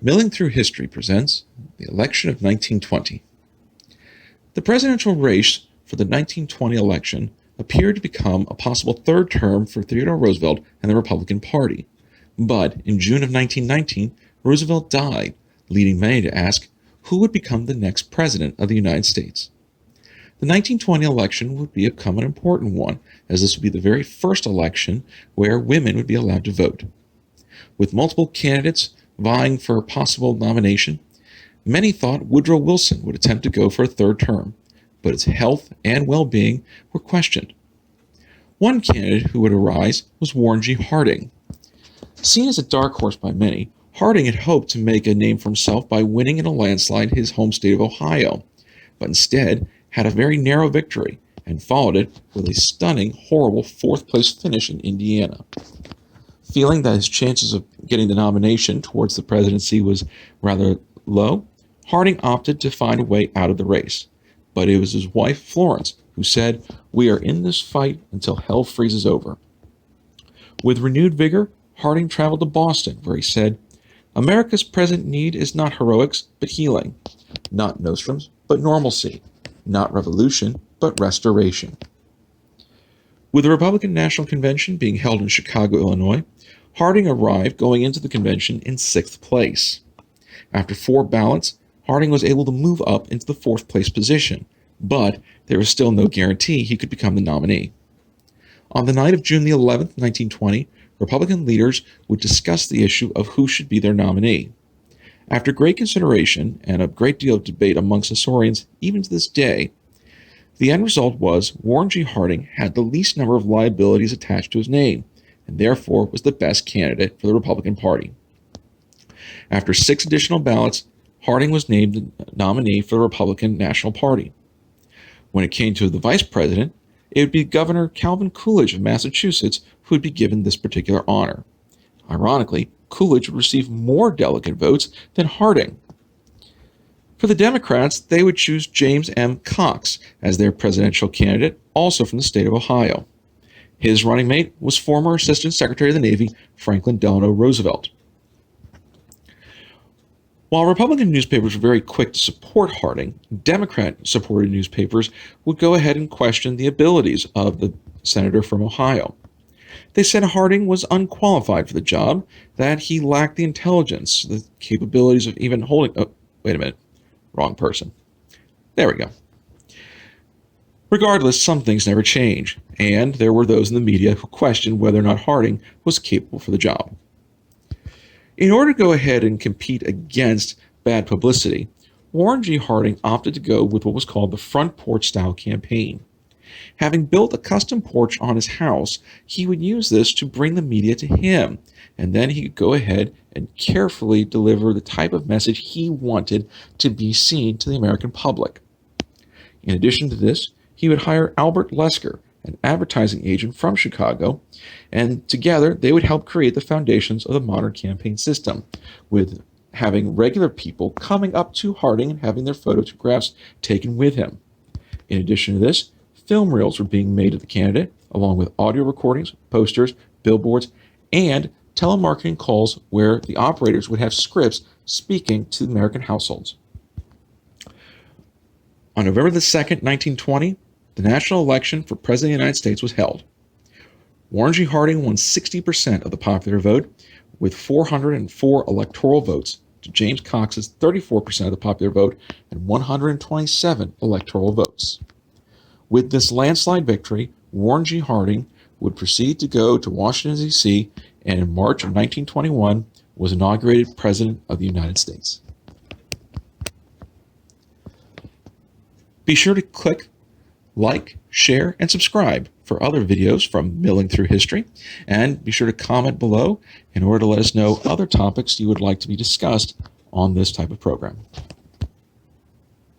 Milling Through History presents the election of 1920. The presidential race for the 1920 election appeared to become a possible third term for Theodore Roosevelt and the Republican Party. But in June of 1919, Roosevelt died, leading many to ask who would become the next president of the United States. The 1920 election would become an important one, as this would be the very first election where women would be allowed to vote. With multiple candidates vying for a possible nomination, many thought Woodrow Wilson would attempt to go for a third term, but his health and well-being were questioned. One candidate who would arise was Warren G. Harding. Seen as a dark horse by many, Harding had hoped to make a name for himself by winning in a landslide his home state of Ohio, but instead had a very narrow victory and followed it with a stunning, horrible fourth-place finish in Indiana. Feeling that his chances of getting the nomination towards the presidency was rather low, Harding opted to find a way out of the race. But it was his wife, Florence, who said, "We are in this fight until hell freezes over." With renewed vigor, Harding traveled to Boston, where he said, "America's present need is not heroics, but healing. Not nostrums, but normalcy. Not revolution, but restoration." With the Republican National Convention being held in Chicago, Illinois, Harding arrived going into the convention in 6th place. After 4 ballots, Harding was able to move up into the 4th place position, but there was still no guarantee he could become the nominee. On the night of June the 11th, 1920, Republican leaders would discuss the issue of who should be their nominee. After great consideration and a great deal of debate amongst historians even to this day, the end result was Warren G. Harding had the least number of liabilities attached to his name, and therefore was the best candidate for the Republican Party. After 6 additional ballots, Harding was named the nominee for the Republican National Party. When it came to the vice president, it would be Governor Calvin Coolidge of Massachusetts who would be given this particular honor. Ironically, Coolidge would receive more delegate votes than Harding. For the Democrats, they would choose James M. Cox as their presidential candidate, also from the state of Ohio. His running mate was former Assistant Secretary of the Navy Franklin Delano Roosevelt. While Republican newspapers were very quick to support Harding, Democrat-supported newspapers would go ahead and question the abilities of the senator from Ohio. They said Harding was unqualified for the job, that he lacked the intelligence, the capabilities of even holding... Oh, wait a minute. Wrong person. There we go. Regardless, some things never change, and there were those in the media who questioned whether or not Harding was capable for the job. In order to go ahead and compete against bad publicity, Warren G. Harding opted to go with what was called the front porch style campaign. Having built a custom porch on his house, he would use this to bring the media to him, and then he could go ahead and carefully deliver the type of message he wanted to be seen to the American public. In addition to this, he would hire Albert Lesker, an advertising agent from Chicago, and together they would help create the foundations of the modern campaign system, with having regular people coming up to Harding and having their photographs taken with him. In addition to this, film reels were being made of the candidate, along with audio recordings, posters, billboards, and telemarketing calls where the operators would have scripts speaking to American households. On November the 2nd, 1920, the national election for President of the United States was held. Warren G. Harding won 60% of the popular vote with 404 electoral votes to James Cox's 34% of the popular vote and 127 electoral votes. With this landslide victory, Warren G. Harding would proceed to go to Washington, D.C., and in March of 1921 was inaugurated President of the United States. Be sure to click like, share, and subscribe for other videos from Milling Through History, and be sure to comment below in order to let us know other topics you would like to be discussed on this type of program.